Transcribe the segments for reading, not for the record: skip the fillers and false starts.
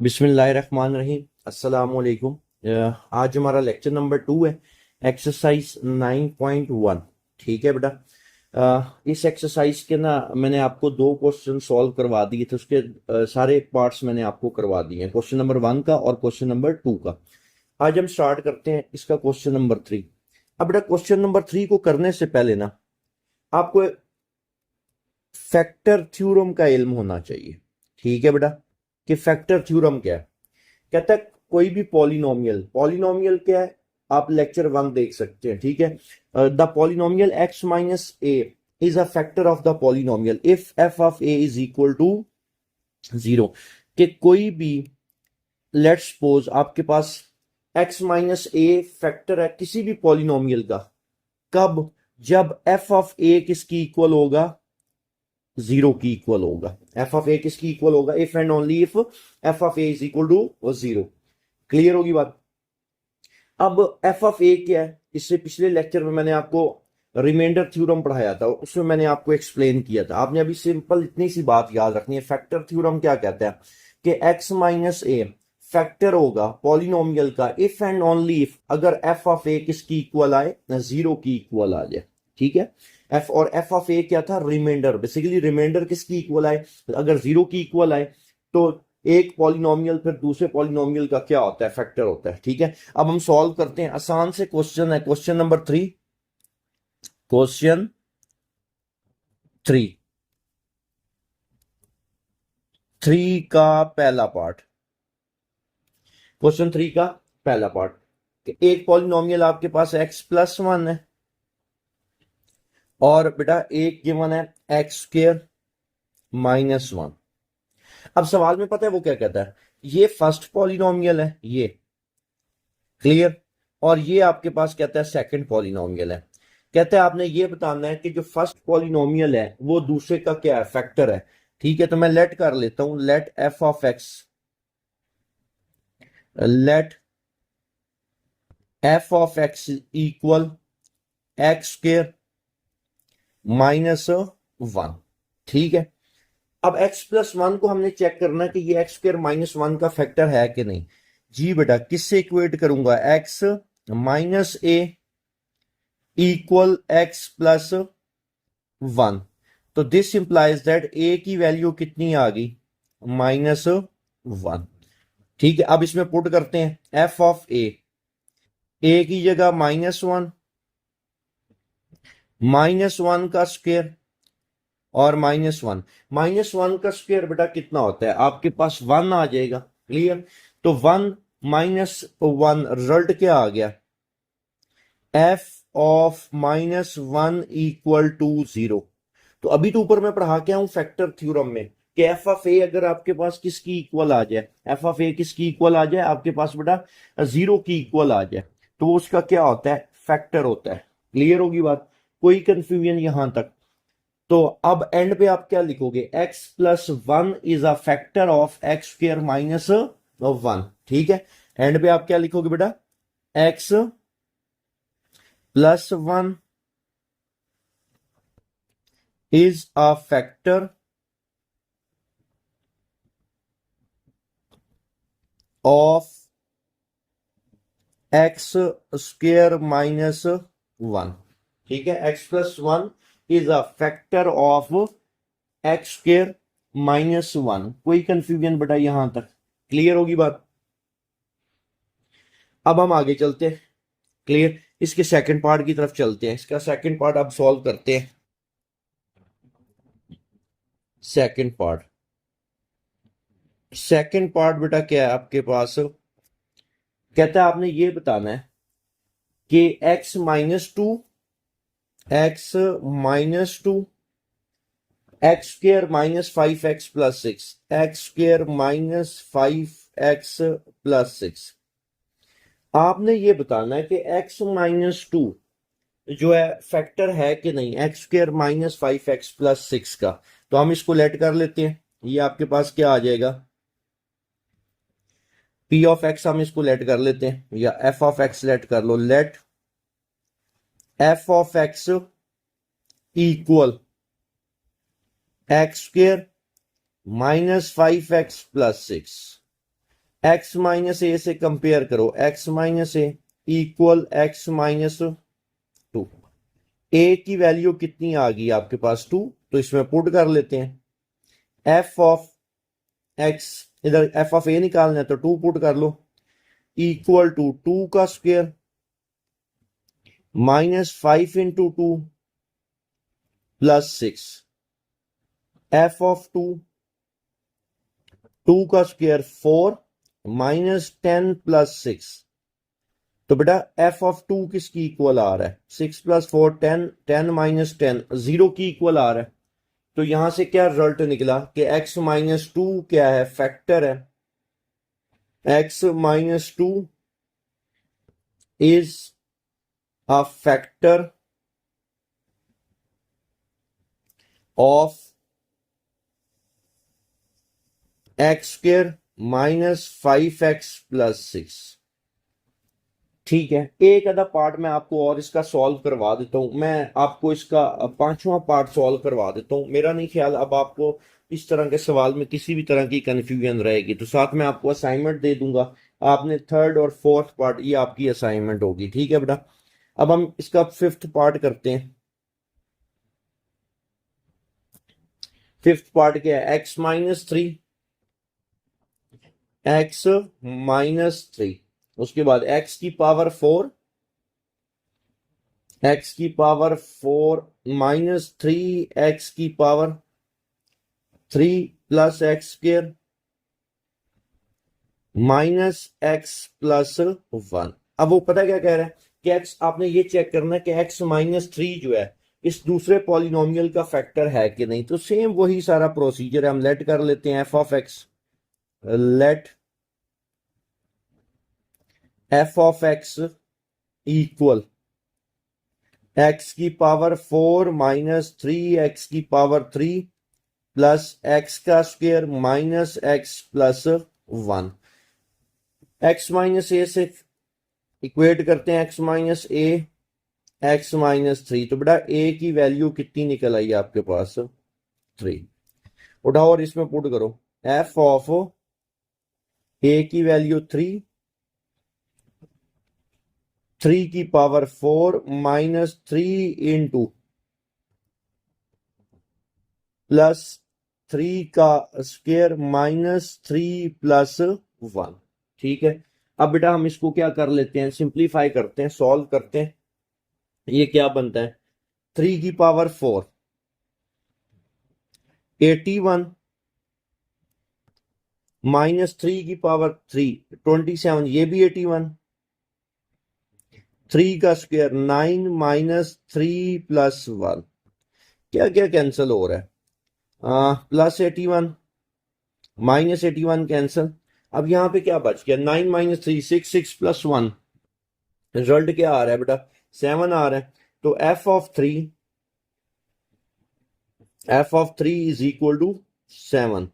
बिस्मिल्लाहिर्रहमानिर्रहीम अस्सलाम वालेकुम। आज हमारा लेक्चर नंबर 2 है, एक्सरसाइज 9.1। ठीक है बेटा। इस एक्सरसाइज के ना मैंने आपको दो क्वेश्चन सॉल्व करवा दिए थे, उसके सारे पार्ट्स मैंने आपको करवा दिए हैं, क्वेश्चन नंबर 1 का और क्वेश्चन नंबर 2 का। आज हम स्टार्ट करते हैं इसका क्वेश्चन नंबर 3। अब बेटा क्वेश्चन नंबर 3 को करने से पहले ना आपको फैक्टर थ्योरम का इल्म होना चाहिए। ठीक है बेटा, कि फैक्टर थ्योरम क्या है। कहता है कोई भी पॉलिनोमियल, पॉलिनोमियल क्या है आप लेक्चर 1 देख सकते हैं। ठीक है, the polynomial x minus a is a factor of the polynomial if f of a is equal to 0। कि कोई भी, लेट्स सपोज आपके पास x माइनस ए फैक्टर है किसी भी पॉलिनोमियल का, कब? जब f ऑफ a किसकी इक्वल होगा? 0 की इक्वल होगा। f ऑफ a किसकी इक्वल होगा? If and only if f of a is equal to 0। Clear होगी बात। अब एफ ऑफ ए क्या है, इससे पिछले लेक्चर में मैंने आपको रिमाइंडर थ्योरम पढ़ाया था, उसमें मैंने आपको एक्सप्लेन किया था। आपने अभी सिंपल इतनी सी बात याद रखनी है, फैक्टर थ्योरम क्या कहता है कि x माइनस ए फैक्टर होगा पॉलिनोमियल का इफ एंड ओनली इफ अगर एफ ऑफ ए किसकी इक्वल आए? 0 की इक्वल आ जाए। ठीक है, एफ और एफ ऑफ ए क्या था? रिमाइंडर। बेसिकली रिमाइंडर किसकी इक्वल आए? अगर 0 की इक्वल आए तो एक पॉलिनोमियल फिर दूसरे पॉलिनोमियल का क्या होता है? फैक्टर होता है। ठीक है, अब हम सॉल्व करते हैं। आसान से क्वेश्चन है, क्वेश्चन नंबर 3। क्वेश्चन 3 का पहला पार्ट। क्वेश्चन 3 का पहला पार्ट, एक पॉलिनोमियल आपके पास x+1 है और बेटा एक गिवन है x² - 1। अब सवाल में पता है वो क्या कहता है, ये फर्स्ट पॉलिनोमियल है ये, क्लियर, और ये आपके पास कहता है सेकंड पॉलिनोमियल है। कहता है आपने ये बताना है कि जो फर्स्ट पॉलिनोमियल है वो दूसरे का क्या है? फैक्टर है। ठीक है, तो मैं लेट कर लेता हूं, let f of x, let f of x equal x² - 1। ठीक है, अब x+1 को हमने चेक करना है कि ये x² - 1 का फैक्टर है कि नहीं। जी बेटा, किससे इक्वेट करूंगा? x minus a equal x+1। तो दिस इंप्लाइज दैट ए की वैल्यू कितनी आ गई? -1। ठीक है, अब इसमें पुट करते हैं एफ ऑफ ए की जगह -1, -1 का स्क्वायर और -1। -1 का स्क्वायर बेटा कितना होता है? आपके पास 1 आ जाएगा। क्लियर, तो 1 -1 रिजल्ट क्या आ गया? F of -1 equal to 0। तो अभी तो ऊपर मैं पढ़ा के आऊं फैक्टर थ्योरम में कि एफ ऑफ ए अगर आपके पास किसकी इक्वल आ जाए, एफ ऑफ ए किसकी इक्वल आ जाए? आपके पास बेटा 0 की इक्वल आ जाए, तो वो उसका क्या होता है? फैक्टर होता है। क्लियर होगी बात, कोई कंफ्यूजन यहां तक? तो अब एंड पे आप क्या लिखोगे? x+1 is a factor of x² - 1। ठीक है, एंड पे आप क्या लिखोगे बेटा? x+1 is a factor of x² - 1। ठीक है, x+1 is a factor of x² - 1। कोई कंफ्यूजन बेटा यहां तक? क्लियर होगी बात। अब हम आगे चलते हैं। क्लियर, इसके सेकंड पार्ट की तरफ चलते हैं। इसका सेकंड पार्ट अब सॉल्व करते हैं। सेकंड पार्ट, सेकंड पार्ट बेटा क्या है आपके पास? कहता है आपने ये बताना है कि x-2 x-2 x² - 5x + 6 x² - 5x + 6। आपने ये बताना है कि x-2 जो है फैक्टर है कि नहीं x² - 5x + 6 का। तो हम इसको लेट कर लेते हैं। ये आपके पास क्या आ जाएगा? p ऑफ x हम इसको लेट कर लेते हैं, या f ऑफ x लेट कर लो। Let f of x equal x² - 5x + 6। x minus a से कंपेयर करो, x minus a equal x minus 2। A की वैल्यू कितनी आ गई आपके पास 2, तो इसमें पुट कर लेते हैं। एफ ऑफ एक्स, इधर एफ ऑफ ए निकालना है तो 2 पुट कर लो, इक्वल टू 2 का square minus 5 into 2 plus 6। F of 2, 2 का स्क्वायर 4 माइनस 10 प्लस 6। तो बेटा एफ ऑफ 2 किसकी इक्वल आ रहा है? 6 प्लस 4 10, 10 माइनस 10 0 की इक्वल आ रहा है। तो यहां से क्या रिजल्ट निकला कि x माइनस 2 क्या है? फैक्टर है। x minus 2 is a factor of x square minus 5x plus 6। ठीक है, एक आधा पार्ट मैं आपको और इसका सॉल्व करवा देता हूं। मैं आपको इसका पांचवा पार्ट सॉल्व करवा देता हूं। मेरा नहीं ख्याल अब आपको इस तरह के सवाल में किसी भी तरह की कंफ्यूजन रहेगी। तो साथ में आपको असाइनमेंट दे दूंगा, आपने थर्ड और फोर्थ पार्ट, ये आपकी असाइनमेंट होगी। ठीक है बेटा, अब हम इसका फिफ्थ पार्ट करते हैं। फिफ्थ पार्ट क्या है? एक्स माइनस 3, एक्स माइनस 3, उसके बाद एक्स की पावर 4, एक्स की पावर 4 माइनस 3, एक्स की power 3 plus x square minus x plus 1। अब वो पता क्या कह रहा है कि एक्स, आपने ये चेक करना है कि एक्स माइनस 3 जो है इस दूसरे पॉलिनोमियल का फैक्टर है कि नहीं। तो सेम वही सारा प्रोसीजर है, हम लेट कर लेते हैं f of x, let f of x equal x की पावर 4 माइनस 3 एक्स की पावर 3 प्लस एक्स का square minus x plus 1। X minus a से इक्वेट करते हैं, x minus a x minus 3। तो बेटा ए की वैल्यू कितनी निकल आई आपके पास? 3। उठाओ और इसमें पुट करो, एफ ऑफ ए की वैल्यू 3, 3 की पावर 4 माइनस 3 इंटू प्लस 3 का स्क्वायर माइनस 3 प्लस 1। ठीक है, अब बेटा हम इसको क्या कर लेते हैं, सिंप्लीफाई करते हैं, सॉल्व करते हैं। ये क्या बनता है? 3 की पावर 4 81 माइनस 3 की पावर 3 27, ये भी 81। 3 का स्क्वायर 9 माइनस 3 प्लस 1। क्या क्या कैंसिल हो रहा है? Plus 81 minus 81 cancel. अब यहां पे क्या बच गया? 9 माइनस 3 6, 6 प्लस 1। रिजल्ट क्या आ रहा है बेटा? 7 आ रहा है। तो f of 3 is equal to 7।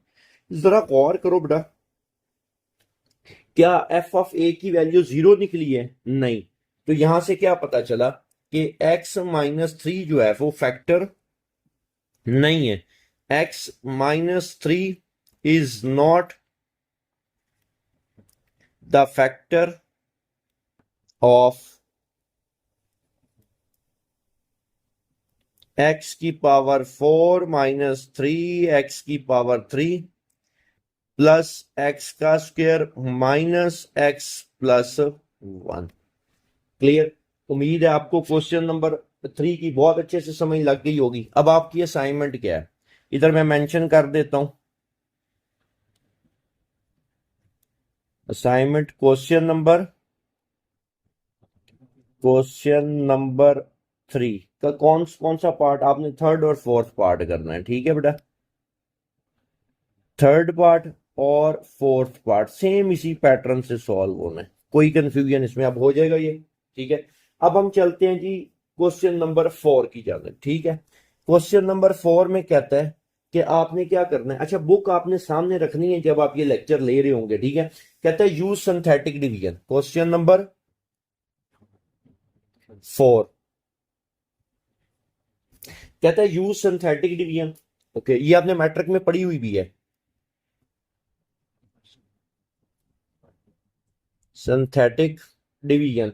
जरा गौर करो बेटा, क्या एफ ऑफ ए की वैल्यू 0 निकली है? नहीं। तो यहां से क्या पता चला कि एक्स माइनस 3 जो है वो फैक्टर नहीं है। X minus 3 is not the factor of x की पावर 4 माइनस 3 एक्स की पावर 3 प्लस एक्स का square minus x plus 1। Clear? उम्मीद है आपको क्वेश्चन नंबर 3 की बहुत अच्छे से समझ लग गई होगी। अब आपकी असाइनमेंट क्या है, इधर मैं मेंशन कर देता हूं। असाइनमेंट क्वेश्चन नंबर 3 का कौन कौन सा पार्ट आपने थर्ड और फोर्थ पार्ट करना है। ठीक है बेटा, थर्ड पार्ट और फोर्थ पार्ट सेम इसी पैटर्न से सॉल्व होना है, कोई कंफ्यूजन इसमें अब हो जाएगा ये। ठीक है, अब हम चलते हैं जी क्वेश्चन नंबर 4 की जाने। ठीक है, क्वेश्चन नंबर 4 में कहता है कि आपने क्या करना है। अच्छा, बुक आपने सामने रखनी है जब आप ये लेक्चर ले रहे होंगे। ठीक है, कहता है use synthetic division. Question number 4 कहता है यूज सिंथेटिक डिवीजन। ओके, ये आपने मैट्रिक में पढ़ी हुई भी है। सिंथेटिक डिवीजन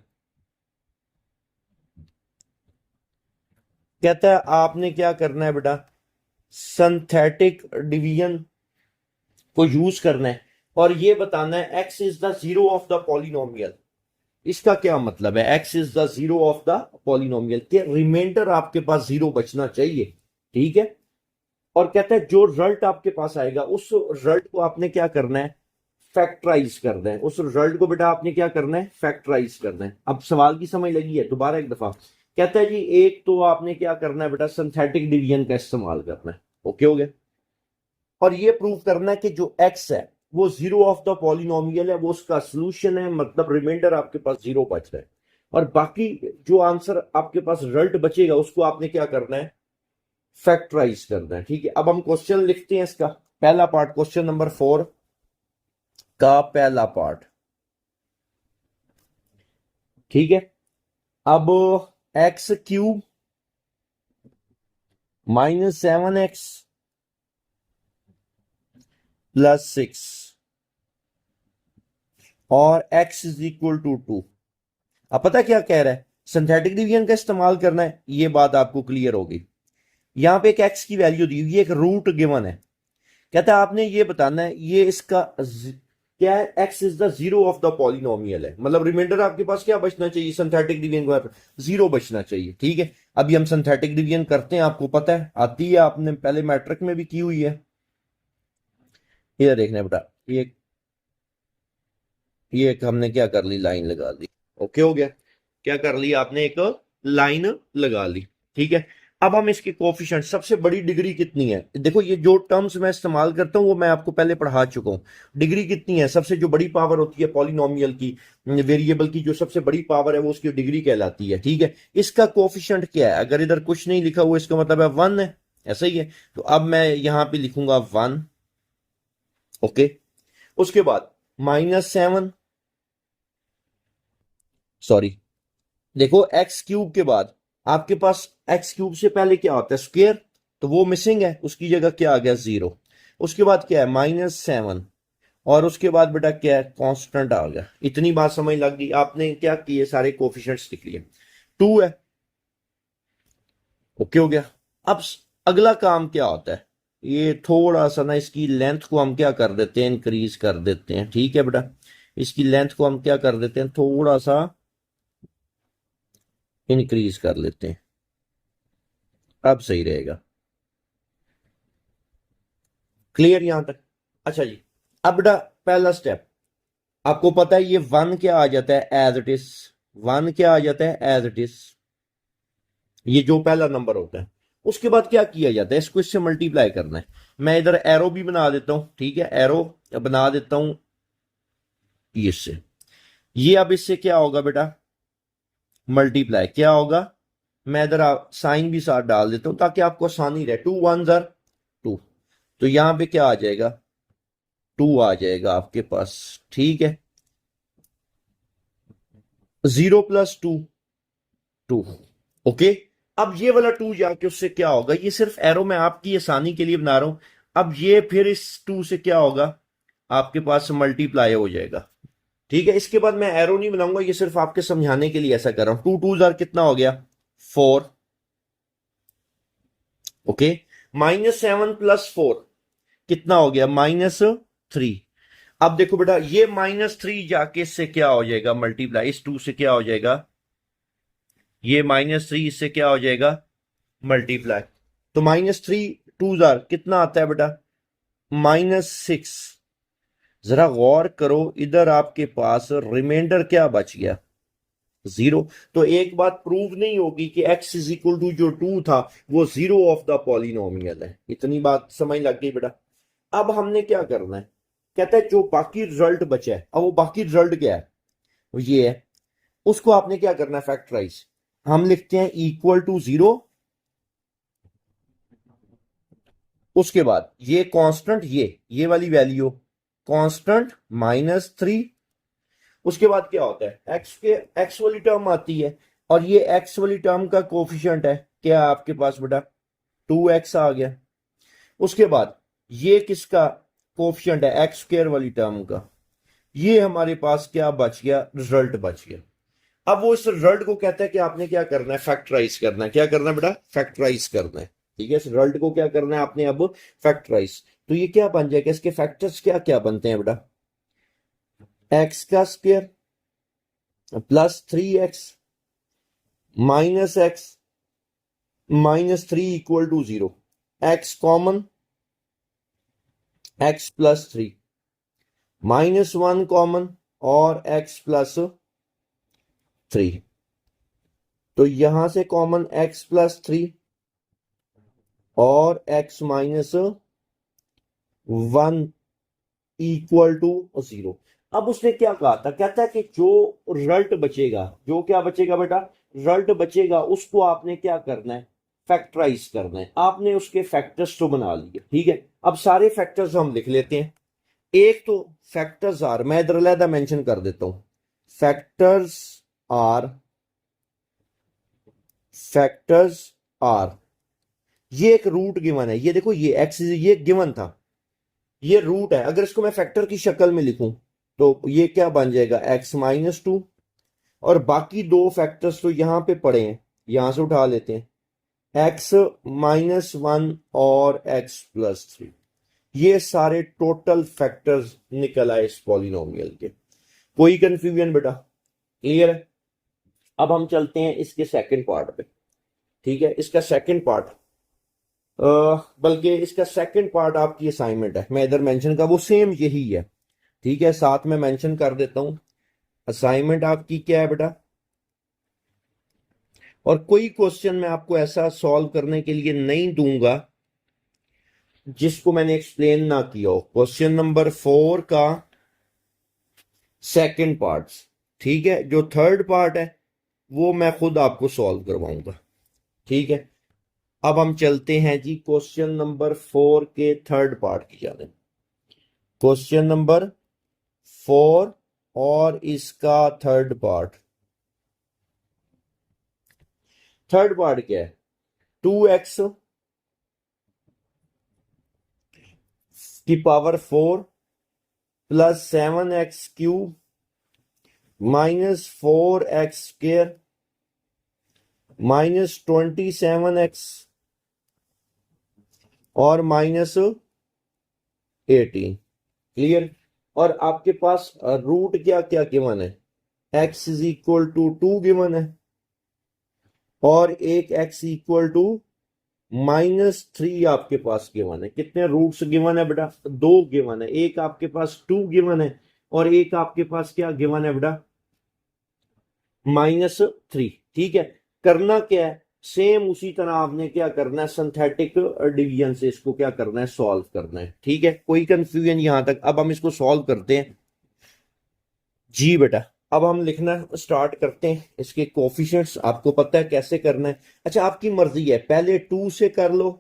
कहता है आपने क्या करना है बेटा, सिंथेटिक डिवीजन को यूज करना है और ये बताना है x is the zero of the polynomial. इसका क्या मतलब है, x is the zero of the polynomial के रिमाइंडर आपके पास जीरो बचना चाहिए, ठीक है। और कहता है जो रिजल्ट आपके पास आएगा उस रिजल्ट को आपने क्या करना है, फैक्टराइज करना है। उस रिजल्ट को बेटा आपने क्या करना है, फैक्टराइज करना है। अब सवाल की समझ लगी है, दोबारा एक दफा कहता है जी एक तो आपने क्या करना है बेटा, सिंथेटिक डिवीजन का इस्तेमाल करना है, ओके हो गया। और ये प्रूव करना है कि जो एक्स है वो जीरो ऑफ द पॉलिनोमियल है, वो उसका सोल्यूशन है, मतलब रिमाइंडर आपके पास जीरो बच रहा है। और बाकी जो आंसर आपके पास रिजल्ट बचेगा उसको आपने क्या करना है, फैक्टराइज करना है, ठीक है। अब हम क्वेश्चन लिखते हैं इसका पहला पार्ट, क्वेश्चन नंबर 4 का पहला पार्ट, ठीक है। अब एक्स क्यूब -7x + 6 और x इज इक्वल टू 2। अब पता क्या कह रहा है, सिंथेटिक डिवीजन का इस्तेमाल करना है, ये बात आपको क्लियर होगी। यहां पे एक x की वैल्यू दी हुई है, एक रूट गिवन है। कहता है आपने ये बताना है ये इसका क्या है, x is the zero of the polynomial है, मतलब रिमाइंडर आपके पास क्या बचना चाहिए, सिंथेटिक डिवीजन का जीरो बचना चाहिए, ठीक है। अभी हम सिंथेटिक डिवीजन करते हैं, आपको पता है आती है, आपने पहले मैट्रिक में भी की हुई है। इधर देखना बेटा, ये एक हमने क्या कर ली, लाइन लगा दी, ओके हो गया। क्या कर लिया आपने, एक लाइन लगा ली, ठीक है। अब हम इसके कोफिशिएंट, सबसे बड़ी डिग्री कितनी है, देखो ये जो टर्म्स मैं इस्तेमाल करता हूं वो मैं आपको पहले पढ़ा चुका हूं। डिग्री कितनी है, सबसे जो बड़ी पावर होती है पॉलिनोमियल की, वेरिएबल की जो सबसे बड़ी पावर है वो उसकी डिग्री कहलाती है, ठीक है। इसका कोफिशिएंट क्या है, अगर इधर कुछ नहीं लिखा हुआ इसका मतलब है 1 है, ऐसा ही है। तो अब मैं यहां पे लिखूंगा 1, ओके। उसके बाद -7, सॉरी, देखो एक्स क्यूब के बाद आपके पास एक्स क्यूब से पहले क्या होता है, स्क्वायर, तो वो मिसिंग है, उसकी जगह क्या आ गया, 0। उसके बाद क्या है, -7, और उसके बाद बेटा क्या है, कांस्टेंट आ गया। इतनी बात समझ लग गई, आपने क्या किए, सारे कोफिशिएंट्स लिख लिए, 2 है, ओके हो गया। अब अगला काम क्या होता है, ये थोड़ा सा ना इसकी लेंथ को हम क्या कर देते हैं, इंक्रीज कर देते हैं, ठीक है बेटा। इसकी लेंथ को हम क्या कर देते हैं, थोड़ा सा इंक्रीज कर लेते हैं, अब सही रहेगा, क्लियर यहां तक। अच्छा जी, अब बेटा पहला स्टेप, आपको पता है ये 1 क्या आ जाता है, एज इट इज। 1 क्या आ जाता है, एज इट इज, ये जो पहला नंबर होता है। उसके बाद क्या किया जाता है, इसको इससे मल्टीप्लाई करना है। मैं इधर एरो भी बना देता हूं, ठीक है, एरो बना देता हूं इससे। ये अब इससे क्या होगा बेटा, मल्टीप्लाई क्या होगा, मैं इधर साइन भी साथ डाल देता हूं ताकि आपको आसानी रहे। 2 1 ज़र 2, तो यहां पे क्या आ जाएगा, 2 आ जाएगा आपके पास, ठीक है। 0 + 2 2, ओके। अब ये वाला 2 जाके उससे क्या होगा, ये सिर्फ एरो मैं आपकी आसानी के लिए बना रहा हूं। अब ये फिर इस 2 से क्या होगा, आपके पास मल्टीप्लाई हो जाएगा, ठीक है। इसके बाद मैं एरो नहीं बनाऊंगा, ये सिर्फ आपके समझाने के लिए ऐसा कर रहा हूं। 2 2 ज़र कितना हो गया, 4, ओके। -7 + 4 कितना हो गया, -3। अब देखो बेटा ये -3 जाके इससे क्या हो जाएगा, मल्टीप्लाई, इस 2 से क्या हो जाएगा, ये -3 इससे क्या हो जाएगा, मल्टीप्लाई। तो -3 2 ज़ार कितना आता है बेटा, -6। जरा गौर करो, इधर आपके पास रिमाइंडर क्या बच गया, 0। तो एक बात प्रूव नहीं होगी कि x इज इक्वल टू जो 2 था वो जीरो ऑफ द पॉलिनोमियल है। इतनी बात समझ लग गई बेटा। अब हमने क्या करना है, कहता है जो बाकी रिजल्ट बचा है, अब वो बाकी रिजल्ट क्या है, वो ये है, उसको आपने क्या करना है, फैक्टराइज। हम लिखते हैं इक्वल टू 0, उसके बाद ये कांस्टेंट, ये वाली वैल्यू कांस्टेंट -3। उसके बाद क्या होता है, एक्स के एक्स वाली टर्म आती है, और ये एक्स वाली टर्म का कोफिशिएंट है क्या आपके पास बेटा, 2x आ गया। उसके बाद ये किसका कोफिशिएंट है, एक्स स्क्वायर वाली टर्म का, ये हमारे पास क्या बच गया, रिजल्ट बच गया। अब वो इस रिजल्ट को कहता है कि आपने क्या करना है, फैक्टराइज करना है। क्या करना है बेटा, फैक्टराइज करना है। ठीक है, इस रिजल्ट को क्या करना है आपने अब, फैक्टराइज। तो ये क्या बन जाएगा, इसके फैक्टर्स क्या क्या बनते हैं बेटा, एक्स का square plus 3x minus x minus 3 equal to 0, x common, x plus 3 minus 1 common और एक्स प्लस 3। तो यहां से कॉमन एक्स प्लस 3 और एक्स माइनस 1 इक्वल टू 0। अब उसने क्या कहा था, कहता है कि जो रिजल्ट बचेगा, जो क्या बचेगा बेटा, रिजल्ट बचेगा, उसको आपने क्या करना है, फैक्टराइज करना है। आपने उसके फैक्टर्स तो बना लिए, ठीक है। अब सारे फैक्टर्स हम लिख लेते हैं। एक तो फैक्टर्स आर, मैं इधर अलहदा मेंशन कर देता हूं, फैक्टर्स आर, फैक्टर्स आर, ये एक रूट गिवन है, ये देखो ये एक्स, ये गिवन था, ये रूट है। अगर इसको मैं फैक्टर की शक्ल में लिखूं तो ये क्या बन जाएगा, एक्स माइनस 2, और बाकी दो फैक्टर्स तो यहां पे पड़े हैं, यहां से उठा लेते हैं, एक्स माइनस 1 और एक्स प्लस 3। ये सारे टोटल फैक्टर्स निकल आए इस पॉलिनोमियल के। कोई कंफ्यूजन बेटा, क्लियर है। अब हम चलते हैं इसके सेकंड पार्ट पे। ठीक है, इसका सेकंड पार्ट, बल्कि इसका सेकंड पार्ट आपकी असाइनमेंट है, मैं इधर मेंशन का वो सेम यही है। ठीक है, साथ में मेंशन कर देता हूं, असाइनमेंट आपकी क्या है बेटा। और कोई क्वेश्चन मैं आपको ऐसा सॉल्व करने के लिए नहीं दूंगा जिसको मैंने एक्सप्लेन ना किया हो। क्वेश्चन नंबर 4 का सेकंड पार्ट, ठीक है, जो थर्ड पार्ट है वो मैं खुद आपको सॉल्व करवाऊंगा। ठीक है, अब हम चलते हैं जी क्वेश्चन नंबर 4 के थर्ड पार्ट की जाने। क्वेश्चन नंबर 4 और इसका थर्ड पार्ट, थर्ड पार्ट क्या है, 2x की power 4 plus 7x³ minus 4x² minus 27x और माइनस 18। क्लियर। और आपके पास रूट क्या क्या गिवन है, x is equal to 2 given है, और एक x इक्वल टू -3 आपके पास गिवन है। कितने रूट्स गिवन है बेटा, दो गिवन है। एक आपके पास 2 गिवन है और एक आपके पास क्या गिवन है बेटा, -3। ठीक है, करना क्या है, सेम उसी तरह आपने क्या करना है, सिंथेटिक डिवीजन से इसको क्या करना है, सॉल्व करना है। ठीक है, कोई कंफ्यूजन यहां तक। अब हम इसको सॉल्व करते हैं जी बेटा। अब हम लिखना स्टार्ट करते हैं, इसके कोफिशिएंट्स आपको पता है कैसे करना है। अच्छा, आपकी मर्जी है, पहले 2 से कर लो,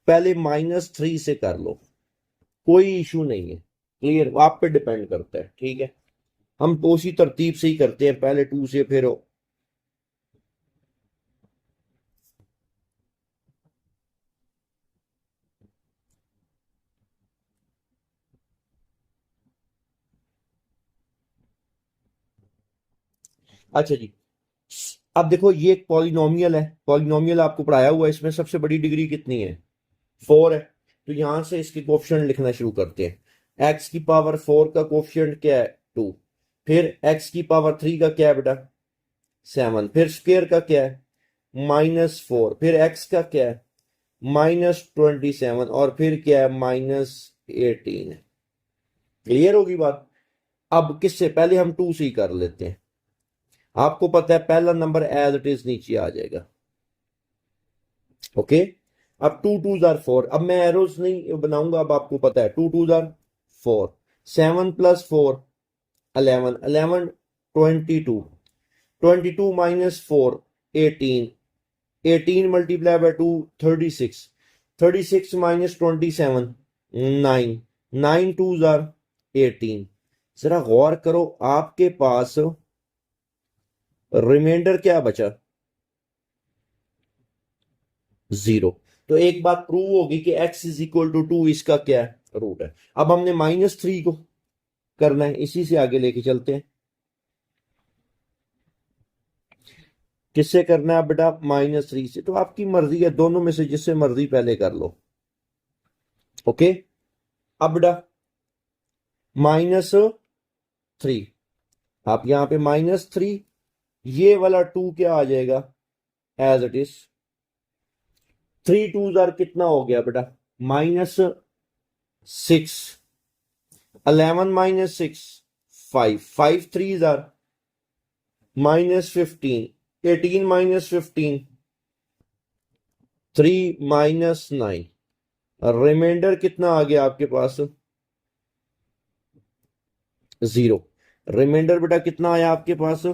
पहले -3 से कर लो, कोई इशू नहीं है। क्लियर, आप पे डिपेंड करता है। ठीक है, हम तो उसी तरतीब से ही करते हैं, पहले 2 से फिर। अच्छा जी, अब देखो ये एक पॉलिनोमियल है, पॉलिनोमियल आपको पढ़ाया हुआ है, इसमें सबसे बड़ी डिग्री कितनी है, 4 है। तो यहां से इसके कोफिशिएंट लिखना शुरू करते हैं। एक्स की पावर 4 का कोफिशिएंट क्या है, 2। फिर एक्स की पावर 3 का क्या है बेटा, 7। फिर स्क्वेयर का क्या है, -4। फिर एक्स का क्या है, -27। और फिर क्या है, -18 है। क्लियर होगी बात। अब किससे, पहले हम 2 से ही कर लेते हैं। आपको पता है पहला नंबर एज इट इज नीचे आ जाएगा। ओके, अब 2 2 जार 4, अब मैं एरोज नहीं बनाऊंगा, अब आपको पता है 2 2 जार 4, 7 + 4 11, 11 22, 22 -4 18, 18 मल्टीप्लाई बाय 2 36, 36 -27 9, 9 2 जार 18। जरा गौर करो, आपके पास रिमाइंडर क्या बचा, 0। तो एक बात प्रूव होगी कि x इज इक्वल टू 2 इसका क्या है, रूट है। अब हमने -3 को करना है, इसी से आगे लेके चलते हैं। किससे करना है बेटा? -3 से। तो आपकी मर्जी है, दोनों में से जिससे मर्जी पहले कर लो। ओके, अब बेटा -3, आप यहां पे -3, ये वाला 2 क्या आ जाएगा? As it is. 3 2 आर कितना हो गया बेटा? -6। 11 -6 5, 5 3 आर -15, 18 -15 3 -9, रिमाइंडर कितना आ गया आपके पास? 0। रिमाइंडर बेटा कितना आया आपके पास?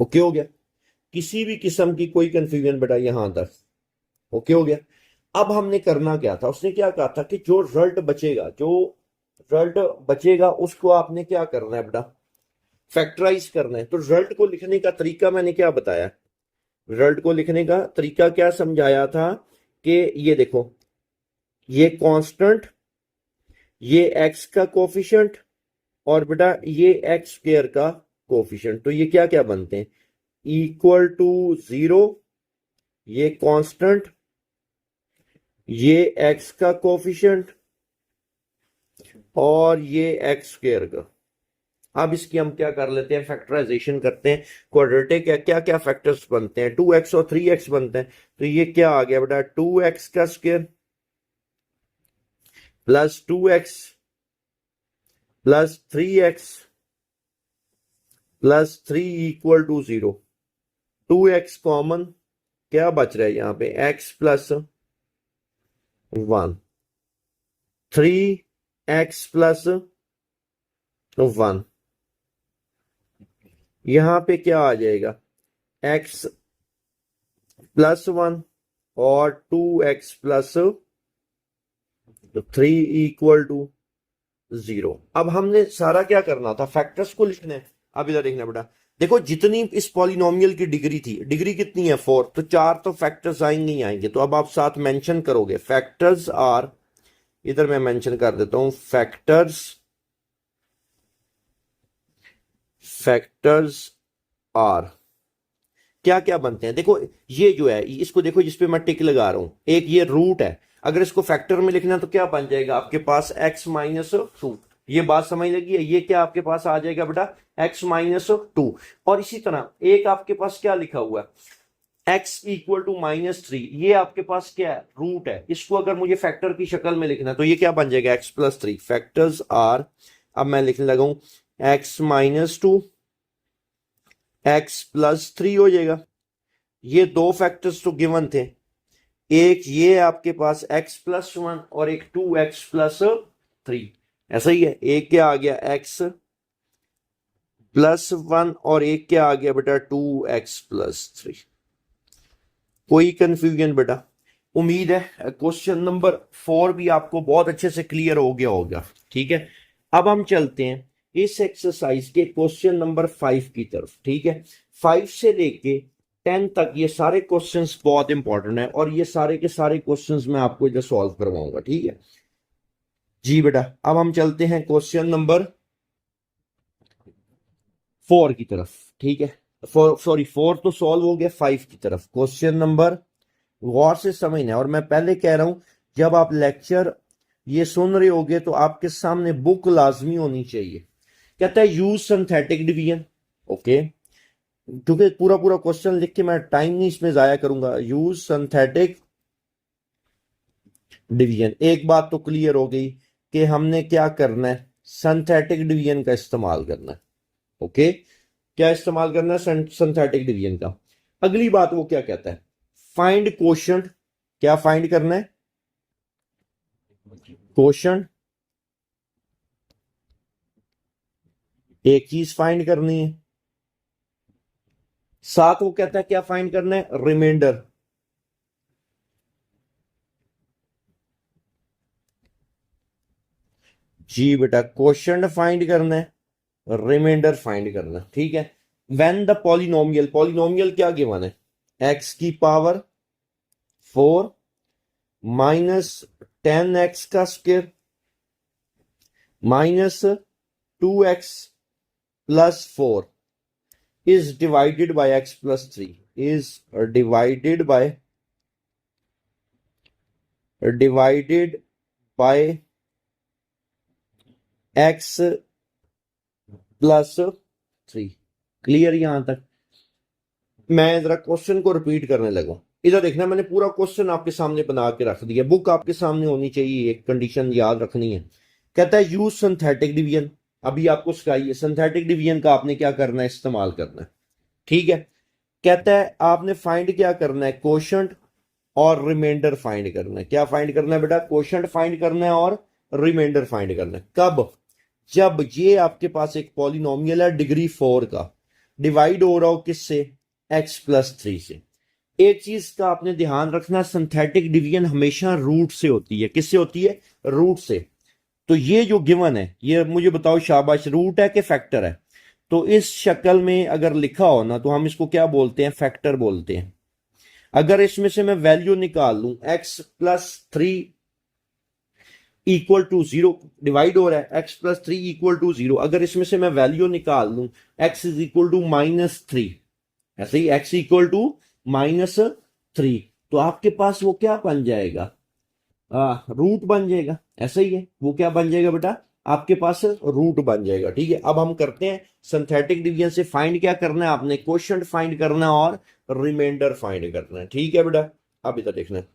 ओके हो गया? किसी भी किस्म की कोई कंफ्यूजन बेटा यहां तक? ओके हो गया? अब हमने करना क्या था, उसने क्या कहा था कि जो रिजल्ट बचेगा, जो रिजल्ट बचेगा उसको आपने क्या करना है बेटा? फैक्टराइज करना है। तो रिजल्ट को लिखने का तरीका मैंने क्या बताया? रिजल्ट को लिखने का तरीका क्या समझाया था कि ये देखो, ये कांस्टेंट, ये एक्स का कोफिशिएंट, और बेटा ये एक्स स्क्वायर का कोफिशिएंट, तो ये क्या क्या बनते हैं? इक्वल टू 0, ये कांस्टेंट, ये एक्स का कोफिशिएंट, और ये एक्स स्क्वायर का। अब इसकी हम क्या कर लेते हैं? फैक्टराइजेशन करते हैं। क्वाड्रेटिक क्या क्या क्या फैक्टर्स बनते हैं? 2x और 3x बनते हैं। तो ये क्या आ गया बेटा? 2x का square plus 2x plus 3x plus 3 equal to 0। 2x common, क्या बच रहा है यहां पे? x प्लस 1, 3x प्लस 1, यहां पे क्या आ जाएगा? x प्लस 1 और 2x प्लस 3 इक्वल टू 0। अब हमने सारा क्या करना था? फैक्टर्स को लिखना है। अब इधर देखना बेटा, देखो जितनी इस पॉलिनोमियल की डिग्री थी, डिग्री कितनी है? 4, तो 4 तो फैक्टर्स आएंगे ही आएंगे। तो अब आप साथ मेंशन करोगे फैक्टर्स आर, इधर मैं मेंशन कर देता हूं, फैक्टर्स आर क्या क्या बनते हैं। देखो ये जो है, इसको देखो, जिसपे मैं टिक लगा रहा हूं, एक ये रूट है। अगर इसको फैक्टर में लिखना तो क्या बन जाएगा आपके पास? x-2। ये बात समझ लगी है? ये क्या आपके पास आ जाएगा बेटा? x-2। और इसी तरह एक आपके पास क्या लिखा हुआ है? x इक्वल टू -3, ये आपके पास क्या है? रूट है। इसको अगर मुझे फैक्टर की शक्ल में लिखना है तो ये क्या बन जाएगा? x+3। फैक्टर्स आर, अब मैं लिखने लगा हूं x-2, x+3 हो जाएगा। ये दो फैक्टर्स तो गिवन थे, एक ये आपके पास x+1 और एक 2x+3, ऐसा ही है। एक क्या आ गया? x+1 और एक क्या आ गया बेटा? 2x+3। कोई कंफ्यूजन बेटा? उम्मीद है क्वेश्चन नंबर 4 भी आपको बहुत अच्छे से क्लियर हो गया होगा। ठीक है, अब हम चलते हैं इस एक्सरसाइज के क्वेश्चन नंबर 5 की तरफ। ठीक है, 5 से लेके 10 तक ये सारे क्वेश्चंस बहुत इंपॉर्टेंट है, और ये सारे के सारे क्वेश्चंस मैं आपको इधर सॉल्व करवाऊंगा। ठीक है जी बेटा, अब हम चलते हैं क्वेश्चन नंबर 4 की तरफ। ठीक है, सॉरी 4 तो सॉल्व हो गया, 5 की तरफ क्वेश्चन नंबर गौर से समझना है। और मैं पहले कह रहा हूं, जब आप लेक्चर ये सुन रहे होगे तो आपके सामने बुक लाजमी होनी चाहिए। कहता है यूज सिंथेटिक डिवीजन। ओके, क्योंकि पूरा पूरा क्वेश्चन लिख के मैं टाइम नहीं इसमें जाया करूंगा। यूज सिंथेटिक डिवीजन, एक बात तो क्लियर हो गई कि हमने क्या करना है? सिंथेटिक डिवीजन का इस्तेमाल करना है। ओके, क्या इस्तेमाल करना है? सिंथेटिक डिवीजन का। अगली बात वो क्या कहता है? Find quotient. क्या फाइंड करना है? कोशंट, एक चीज फाइंड करनी है। साथ वो कहता है क्या फाइंड करना है? रिमाइंडर। जी बेटा, क्वेश्चन फाइंड करना है, रिमाइंडर फाइंड करना है। ठीक है, व्हेन द पॉलिनोमियल, पॉलिनोमियल क्या गिवन है? एक्स की पावर 4 -10x का square minus 2x plus 4 is divided by x plus 3 is divided by x plus 3। Clear यहां तक? मैं जरा क्वेश्चन को रिपीट करने लगा। इधर देखना, मैंने पूरा क्वेश्चन आपके सामने बना के रख दिया, बुक आपके सामने होनी चाहिए, एक कंडीशन याद रखनी है। कहता है यूज सिंथेटिक डिवीजन। अभी आपको सिखाइए सिंथेटिक डिवीजन का आपने क्या करना है, इस्तेमाल करना है। ठीक है, कहता है आपने फाइंड क्या करना है, कोशंट और रिमाइंडर फाइंड करना है। क्या फाइंड करना है बेटा? कोशंट फाइंड करना है और रिमाइंडर फाइंड करना है। कब? जब ये आपके पास एक पॉलिनोमियल है डिग्री 4 का, डिवाइड हो रहा हो किससे? x प्लस 3 से। एक चीज का आपने ध्यान रखना, सिंथेटिक डिवीजन हमेशा रूट से होती है। किससे होती है? रूट से। तो ये जो गिवन है, ये मुझे बताओ शाबाश, रूट है कि फैक्टर है? तो इस शक्ल में अगर लिखा हो ना, तो हम इसको क्या बोलते हैं? फैक्टर बोलते हैं। अगर इसमें से मैं वैल्यू निकाल लूं, x plus 3 equal to 0, divide हो रहा है, x प्लस 3 इक्वल टू 0, अगर इसमें से मैं वैल्यू निकाल लूं x इज इक्वल टू -3, ऐसे ही x इक्वल टू -3, तो आपके पास वो क्या बन जाएगा? रूट बन जाएगा। ऐसा ही है, वो क्या बन जाएगा बेटा? आपके पास रूट बन जाएगा। ठीक है, अब हम करते हैं सिंथेटिक डिवीजन से फाइंड क्या करना है आपने? क्वोशिएंट फाइंड करना है और रिमाइंडर फाइंड करना है। ठीक है बेटा, अब इधर देखना है।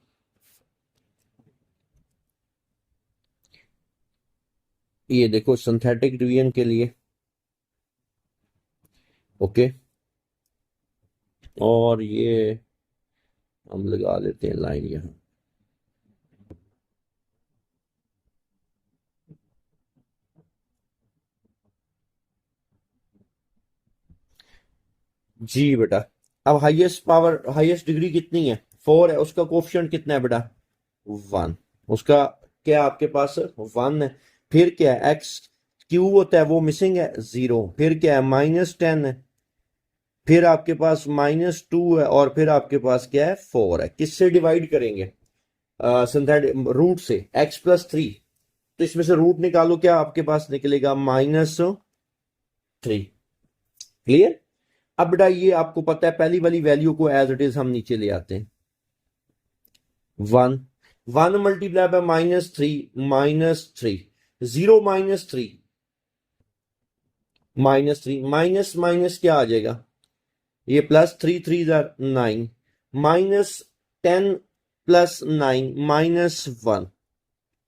ये देखो सिंथेटिक डिवीजन के लिए, ओके, और ये हम लगा लेते हैं लाइन यहां। जी बेटा, अब हाईएस्ट पावर, हाईएस्ट डिग्री कितनी है? 4 है, उसका कोफिशिएंट कितना है बेटा? 1। उसका क्या आपके पास 1 है। फिर क्या है? एक्स क्यू होता है, वो मिसिंग है, 0। फिर क्या है? -10 है। फिर आपके पास -2 है, और फिर आपके पास क्या है? 4 है। किससे डिवाइड करेंगे? सिंथेटिक रूट से, x प्लस 3। तो इसमें से रूट निकालो, क्या आपके पास निकलेगा? -3। क्लियर? अब बेटा ये आपको पता है, पहली वाली वैल्यू को एज इट इज हम नीचे ले आते हैं। 1 1 मल्टीप्लाई बाय -3, 0 -3, -3, माइनस माइनस क्या आ जाएगा? ये +3 3 9, -10 प्लस 9 -1,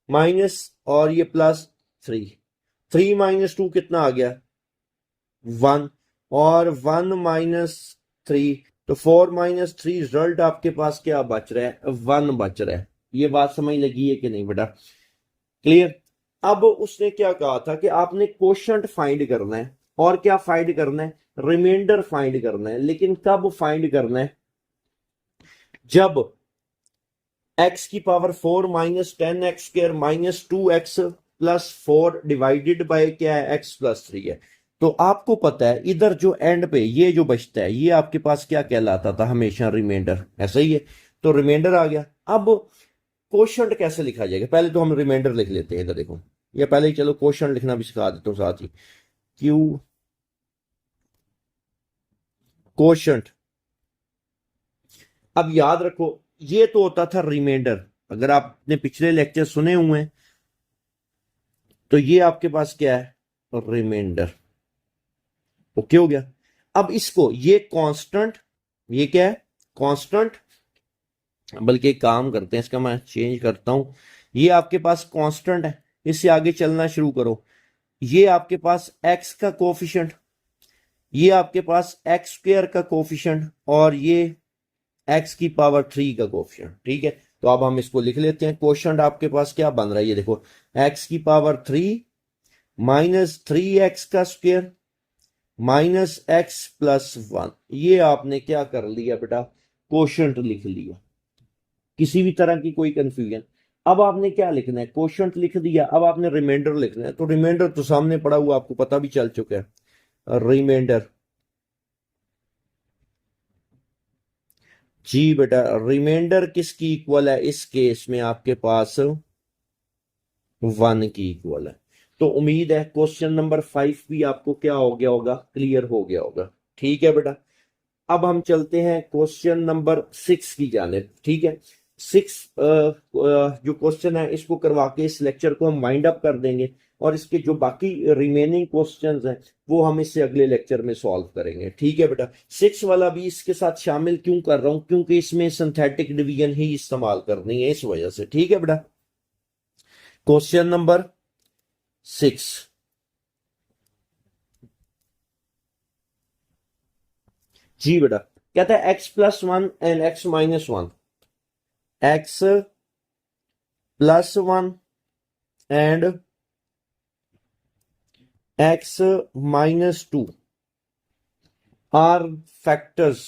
माइनस, और ये +3, 3 -2 कितना आ गया? 1, और 1 -3, तो 4 -3 रिजल्ट आपके पास क्या बच रहा है? 1 बच रहा है। ये बात समझ लगी है कि नहीं बेटा? क्लियर? अब उसने क्या कहा था कि आपने कोशंट फाइंड करना है, और क्या फाइंड करना है? रिमाइंडर फाइंड करना है। लेकिन कब फाइंड करना है? जब x की power 4 -10x² -2x plus 4 divided by क्या है? x प्लस 3 है। तो आपको पता है इधर जो एंड पे ये जो बचता है, ये आपके पास क्या कहलाता था? हमेशा रिमाइंडर। ऐसा ही है, तो रिमाइंडर आ गया। अब कोशंट कैसे लिखा जाएगा? पहले तो हम रिमाइंडर लिख लेते हैं। इधर देखो, या पहले ही चलो कोशंट लिखना भी सिखा देता हूँ साथ ही। क्यू कोशंट, अब याद रखो, ये तो होता था रिमाइंडर। अगर आपने पिछले लेक्चर सुने हुए हैं, तो ये आपके पास क्या है? रिमाइंडर। ओके हो गया। अब इसको, ये कांस्टेंट, ये क्या है? कांस्टेंट। बल्कि एक काम करते हैं, इसका मैं चेंज करता हूं। ये आपके पास कांस्टेंट है, इससे आगे चलना शुरू करो। ये आपके पास x का कोफिशिएंट, ये आपके पास x² का कोफिशिएंट, और ये x की पावर 3 का कोफिशिएंट। ठीक है, तो अब हम इसको लिख लेते हैं। कोशंट आपके पास क्या बन रहा है? ये देखो, x की पावर 3 -3x का स्क्वायर -x+1। ये आपने क्या कर लिया बेटा? कोशंट लिख लिया। किसी भी तरह की कोई कंफ्यूजन? अब आपने क्या लिखना है? कोशंट लिख दिया, अब आपने रिमाइंडर लिखना है। तो रिमाइंडर तो सामने पड़ा हुआ, आपको पता भी चल चुका है। रिमाइंडर, जी बेटा, रिमाइंडर किसकी इक्वल है? इस केस में आपके पास 1 की इक्वल है। तो उम्मीद है क्वेश्चन नंबर 5 भी आपको क्या हो गया होगा, क्लियर हो गया होगा। ठीक है बेटा, अब हम चलते हैं क्वेश्चन नंबर 6 की जानिब। ठीक है, 6 जो क्वेश्चन है इसको करवा के इस लेक्चर को हम वाइंड अप कर देंगे, और इसके जो बाकी रिमेनिंग क्वेश्चंस हैं वो हम इससे अगले लेक्चर में सॉल्व करेंगे। ठीक है बेटा, 6 वाला भी इसके साथ शामिल क्यों कर रहा हूं, क्योंकि इसमें सिंथेटिक डिवीजन ही इस्तेमाल करनी है इस वजह से। ठीक है बेटा, क्वेश्चन नंबर 6। जी बेटा, कहता है x+1 and x-1, x+1 and x-2 are factors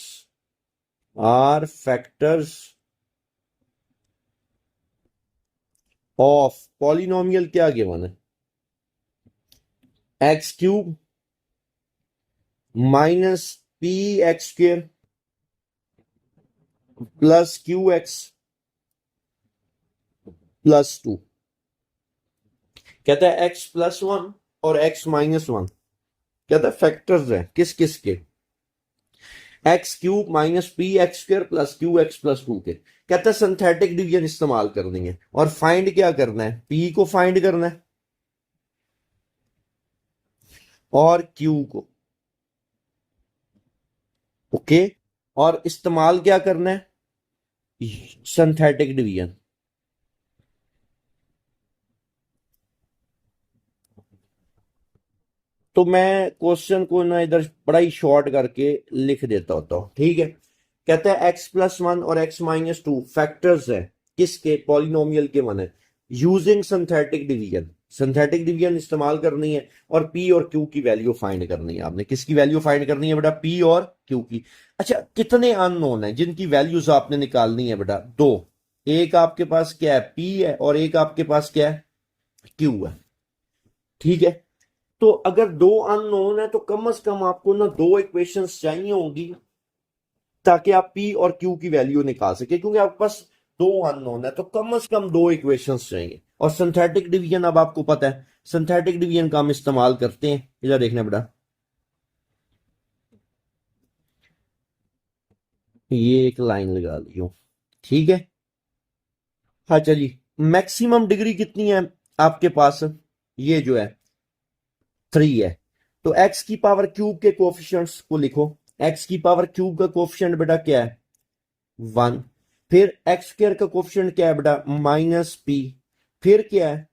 of polynomial क्या गिवन है, x³ minus px² plus qx plus 2। कहता है x+1 और x-1 कहता है फैक्टर्स है किस किस के, x³ minus px² plus qx plus 2 के। कहता है सिंथेटिक डिवीजन इस्तेमाल करनी है और फाइंड क्या करना है, p को फाइंड करना है और q को। ओके, और इस्तेमाल क्या करना है, सिंथेटिक डिवीजन। तो मैं क्वेश्चन को ना इधर बड़ा ही शॉर्ट करके लिख देता होता हूं। ठीक है, कहता है x+1 और x-2 फैक्टर्स है किसके, पॉलिनोमियल के बने, using synthetic division. Synthetic division इस्तेमाल करनी है और p और q की वैल्यू फाइंड करनी है। आपने किसकी वैल्यू फाइंड करनी है बेटा, p और q की। अच्छा, कितने अननोन है जिनकी वैल्यूज आपने निकालनी है बेटा, दो। एक आपके पास क्या है, p है, और एक आपके पास क्या है, q है। ठीक है, तो अगर दो अननोन है तो कम से कम आपको ना दो इक्वेशंस चाहिए होंगी ताकि आप p और q की वैल्यू निकाल सके, क्योंकि आपके पास दो अननोन है तो कम से कम दो इक्वेशंस चाहिए। और सिंथेटिक डिवीजन अब आपको पता है, सिंथेटिक डिवीजन का हम इस्तेमाल करते हैं। इधर देखना बेटा, ये एक लाइन लगा ली हूं। ठीक है, हाँ चलिए, मैक्सिमम डिग्री कितनी है आपके पास, ये जो है 3 है। तो x की पावर क्यूब के कोफिशिएंट्स को लिखो। x की पावर क्यूब का कोफिशिएंट बेटा क्या है, 1। फिर x² का कोफिशिएंट क्या है बेटा, -p। फिर क्या है,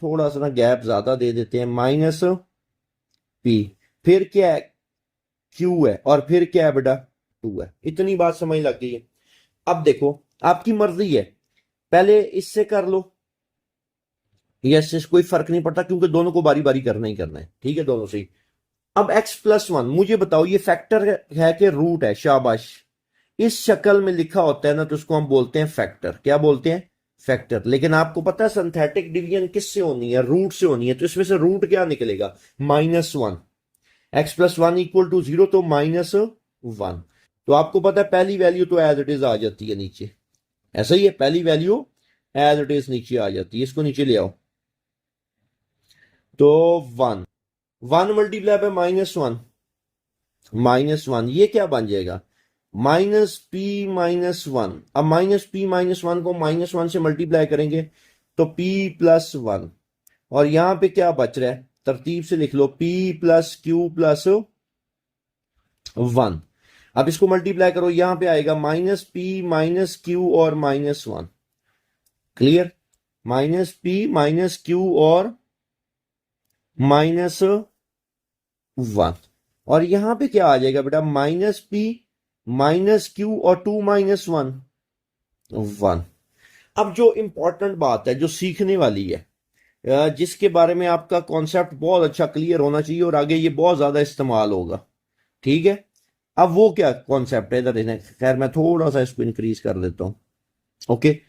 थोड़ा सा ना गैप ज्यादा दे देते हैं, -p। फिर क्या है, q है, और फिर क्या है बेटा, 2 है। इतनी बात समझ लग गई है। अब देखो, आपकी मर्जी है, पहले इससे कर लो या इससे, कोई फर्क नहीं पड़ता क्योंकि दोनों को बारी बारी करना ही करना है। ठीक है, दोनों से ही। अब x+1 मुझे बताओ, ये फैक्टर है कि रूट है, शाबाश। इस शक्ल में लिखा होता है ना तो उसको हम बोलते हैं फैक्टर। क्या बोलते हैं, फैक्टर। लेकिन आपको पता है सिंथेटिक डिवीजन किससे होनी है, रूट से होनी है। तो इसमें से रूट क्या निकलेगा, -1। x+1 इक्वल टू 0, तो -1। तो आपको पता है पहली वैल्यू तो एज इट इज आ जाती है नीचे, ऐसा ही है, पहली वैल्यू एज इट इज नीचे आ जाती है। इसको नीचे ले आओ, तो 1 1 मल्टीप्लाई बाय -1, -1, ये क्या बन जाएगा, -p-1। अब -p-1 को -1 से मल्टीप्लाई करेंगे तो p+1, और यहां पे क्या बच रहा है, तरतीब से लिख लो, p+q+1। अब इसको मल्टीप्लाई करो, यहां पे आएगा -p-q और -1। क्लियर, -p-q और -1, और यहां पे क्या आ जाएगा बेटा, -p-q और 2 -1, 1। अब जो इंपॉर्टेंट बात है, जो सीखने वाली है, जिसके बारे में आपका कॉन्सेप्ट बहुत अच्छा क्लियर होना चाहिए और आगे ये बहुत ज्यादा इस्तेमाल होगा। ठीक है, अब वो क्या कॉन्सेप्ट है, इधर देखना। खैर मैं थोड़ा सा इसको इंक्रीज कर देता हूं। ओके,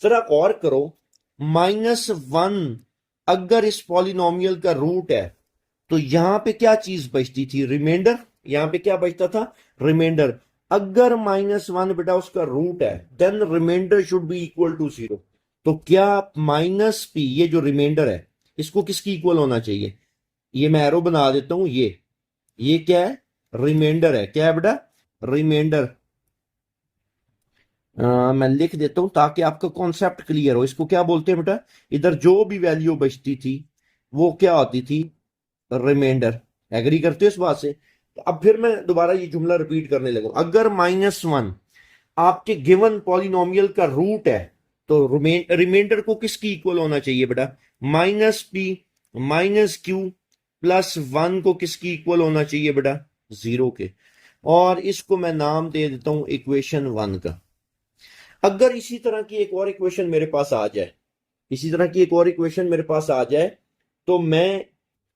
जरा गौर करो, -1 अगर इस पॉलिनोमियल का रूट है तो यहां पे क्या चीज बचती थी, रिमाइंडर। यहां पे क्या बचता था, रिमाइंडर। अगर -1 बेटा उसका रूट है, then remainder should be equal to 0। तो क्या -p, ये जो रिमाइंडर है, इसको किसकी इक्वल होना चाहिए? ये मैं एरो बना देता हूं, ये क्या है? रिमाइंडर है। क्या है बेटा? रिमाइंडर। मैं लिख देता हूं ताकि आपका कॉन्सेप्ट क्लियर हो। इसको क्या बोलते हैं बेटा? इधर जो भी वैल्यू बचती थी वो क्या होती थी? रिमाइंडर। एग्री करते हो इस बात से? तो अब फिर मैं दोबारा ये जुमला रिपीट करने लगूं। अगर -1 आपके गिवन पॉलिनोमियल का रूट है तो रिमाइंडर को किसकी इक्वल होना चाहिए बेटा? -p -q +1 को किसकी इक्वल होना चाहिए बेटा? 0 के। और इसको मैं नाम दे देता हूं इक्वेशन 1 का। अगर इसी तरह की एक और इक्वेशन मेरे पास आ जाए, इसी तरह की एक और इक्वेशन मेरे पास आ जाए, तो मैं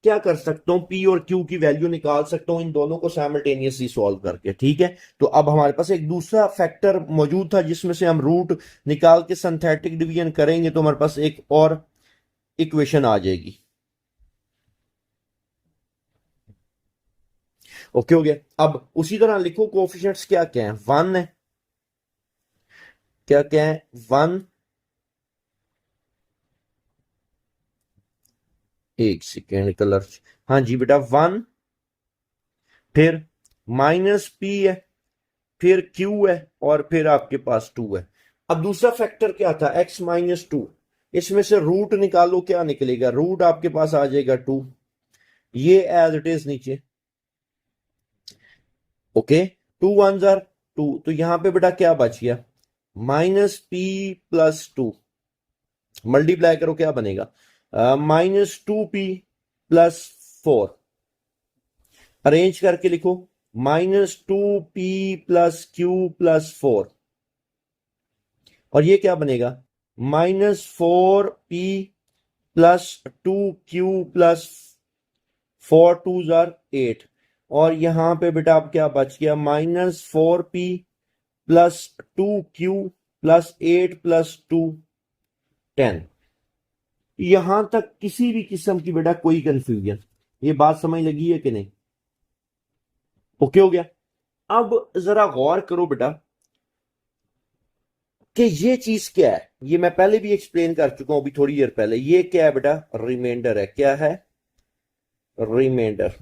क्या कर सकता हूं? पी और क्यू की वैल्यू निकाल सकता हूं इन दोनों को साइमल्टेनियसली सॉल्व करके। ठीक है, तो अब हमारे पास एक दूसरा फैक्टर मौजूद था जिसमें से हम रूट निकाल के सिंथेटिक डिवीजन करेंगे तो हमारे पास एक और इक्वेशन आ जाएगी। ओके हो गया। अब उसी तरह लिखो, कोफिशिएंट्स क्या क्या है? 1 है। क्या क्या है? 1। एक सेकेंड कलर। हाँ जी बेटा, 1, फिर -p है, फिर q है, और फिर आपके पास 2 है। अब दूसरा फैक्टर क्या था? x-2। इसमें से रूट निकालो, क्या निकलेगा? रूट आपके पास आ जाएगा 2। ये एज इट इज नीचे। ओके, 2 1 जार 2, तो यहां पे बेटा क्या बच गया? -p+2। मल्टीप्लाई करो, क्या बनेगा? -2p +4। अरेंज करके लिखो, -2p + q +4। और ये क्या बनेगा? -4p +2q +4 2 jar 8। और यहां पे बेटा अब क्या बच गया? -4p +2q +8 +2 10। यहां तक किसी भी किस्म की बेटा कोई कंफ्यूजन? ये बात समझ लगी है कि नहीं? ओके हो गया। अब जरा गौर करो बेटा कि ये चीज क्या है। ये मैं पहले भी एक्सप्लेन कर चुका हूं अभी थोड़ी देर पहले। ये क्या है बेटा? रिमाइंडर है। क्या है? रिमाइंडर।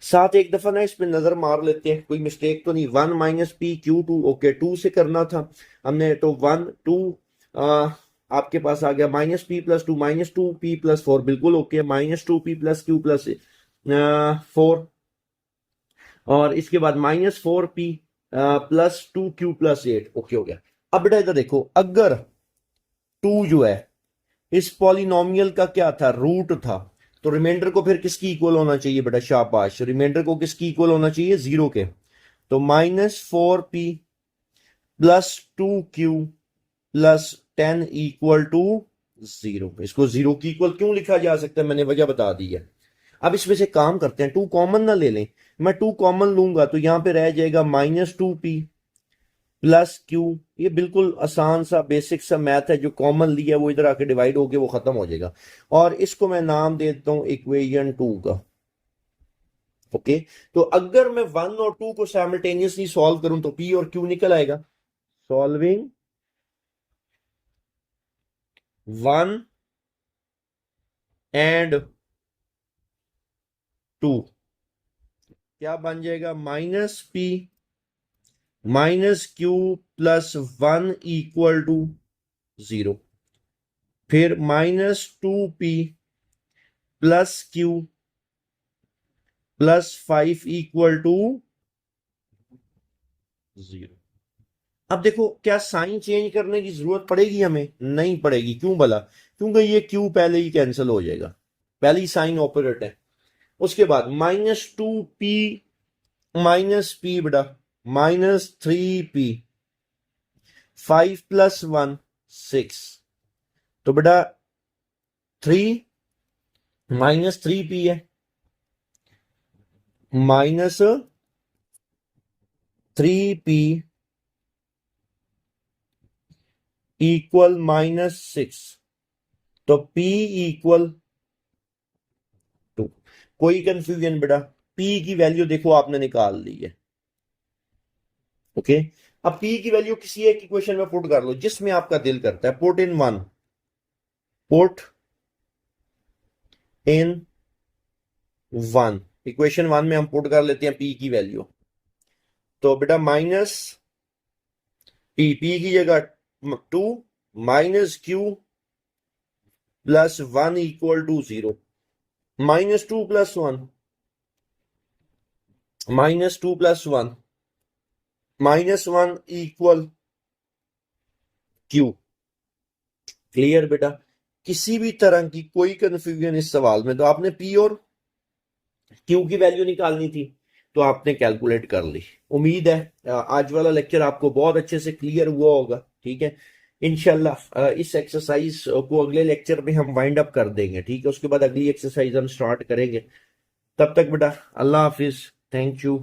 साथ एक दफा ना इस पे नजर मार लेते हैं, कोई मिस्टेक तो नहीं। 1 - p q 2। ओके, 2 से करना था हमने, तो 1 2 आपके पास आ गया। -p+2 -2p+4, बिल्कुल ओके। -2p +q+4, और इसके बाद -4p +2q+8। ओके हो गया। अब बेटा इधर देखो, अगर 2 जो है इस पॉलिनोमियल का क्या था? रूट था। तो रिमाइंडर को फिर किसकी इक्वल होना चाहिए बेटा? शाबाश, रिमाइंडर को किसकी इक्वल होना चाहिए? 0 के। तो -4p +2q +10 = 0। इसको 0 की इक्वल क्यों लिखा जा सकता है, मैंने वजह बता दी है। अब इसमें से काम करते हैं, 2 कॉमन ना ले लें। मैं 2 कॉमन लूंगा तो यहां पे रह जाएगा -2p +q। ये बिल्कुल आसान सा बेसिक सा मैथ है, जो कॉमन लिया वो इधर आके डिवाइड होके वो खत्म हो जाएगा। और इसको मैं नाम दे देता हूं इक्वेशन 2 का। ओके, तो अगर मैं 1 और 2 को साइमल्टेनियसली सॉल्व करूं तो p और q निकल आएगा। सॉल्विंग 1 एंड 2 क्या बन जाएगा? -p -q +1 = 0। फिर -2p +q +5 = 0। अब देखो, क्या साइन चेंज करने की जरूरत पड़ेगी हमें? नहीं पड़ेगी। क्यों भला? क्योंकि ये क्यू पहले ही कैंसिल हो जाएगा, पहले ही साइन ऑपरेट है। उसके बाद -2p -p बेटा -3p, 5 + 1 6। तो बेटा 3 -3p है, -3p = -6। तो p = 2। कोई कंफ्यूजन बेटा? p की वैल्यू देखो आपने निकाल ली है। ओके, अब p की वैल्यू किसी एक इक्वेशन में पुट कर लो जिसमें आपका दिल करता है। Put in 1, put in 1। Equation 1 में हम पुट कर लेते हैं पी की वैल्यू। तो बेटा माइनस पी की जगह 2 minus q plus 1 equal to 0। -2 + 1 -2 + 1 -1 equal q. Clear बेटा? किसी भी तरह की कोई कंफ्यूजन इस सवाल में, तो आपने पी और क्यू की वैल्यू निकालनी थी तो आपने कैलकुलेट कर ली। उम्मीद है आज वाला लेक्चर आपको बहुत अच्छे से क्लियर हुआ होगा। ठीक है, इंशाल्लाह इस एक्सरसाइज को अगले लेक्चर में हम वाइंड अप कर देंगे। ठीक है, उसके बाद अगली एक्सरसाइज हम स्टार्ट करेंगे। तब तक बेटा अल्लाह हाफिज, थैंक यू।